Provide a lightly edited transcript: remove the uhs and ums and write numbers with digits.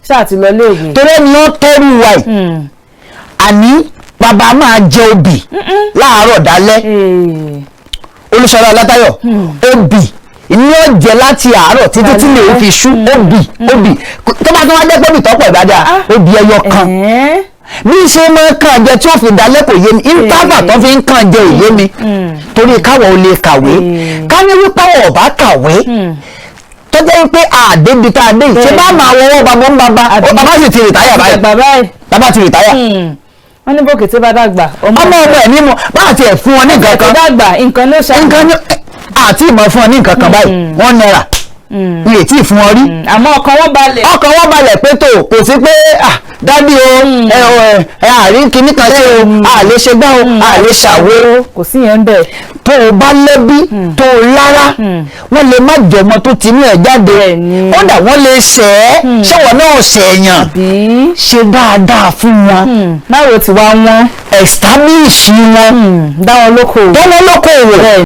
ṣáà ti lọ léèwé. torí ẹni ó tọ́rù wa yìí àní bàbá máa jẹ obì láàárọ̀ dálẹ́ Olúṣọlá Ọlátayọ̀ obì ní ó jẹ láti àárọ̀ títí tí lè fi ṣú obì tó bá tún wá jẹ́ pé obì tọ́pọ̀ ìbàdàn obì ẹyọ kan bí ṣe máa kàn jẹ tí ó fi dalẹ́ kò yé mi ìtàbà tó fi ń kàn jẹ òye mi torí káwọn ò lè kàwé ká ní wípé àwọn ọba kàwé tó jẹ́ wípé àdébi tá a dé ṣé bá máa wọ́wọ́ bàbá ń bàbá sì ti rìtáyà báyìí bàbá ti rìtáyà. wọ́n ní bókè tí bá dàgbà ọmọ ẹ̀ ní mo bá àti ẹ̀ fún ọ ní nǹkan kan dàgbà nǹkan ló ṣàlùmọ́ nǹkan àti ìmọ̀ fún ọ ní nǹkan kan báyìí £1 n lè tí ì fún ọ rí. àmọ́ ọkàn wọn balẹ̀ pé tó kò sí pé dádì o àrí kinní kan ṣe o àlè ṣe gbá o àlè ṣàwo kò sí yẹn bẹ́ẹ̀. tó o bá lẹ́bí tó o lára wọ́n lè má jọmọ tó ti ní ẹ̀ jáde kódà wọ́n lè ṣẹ́ ẹ́ ṣẹ́wọ̀n náà ṣẹ̀yàn ṣe dáadáa fún wọn. báwo ti wá wọn establish wọn dáwọn lókòwò.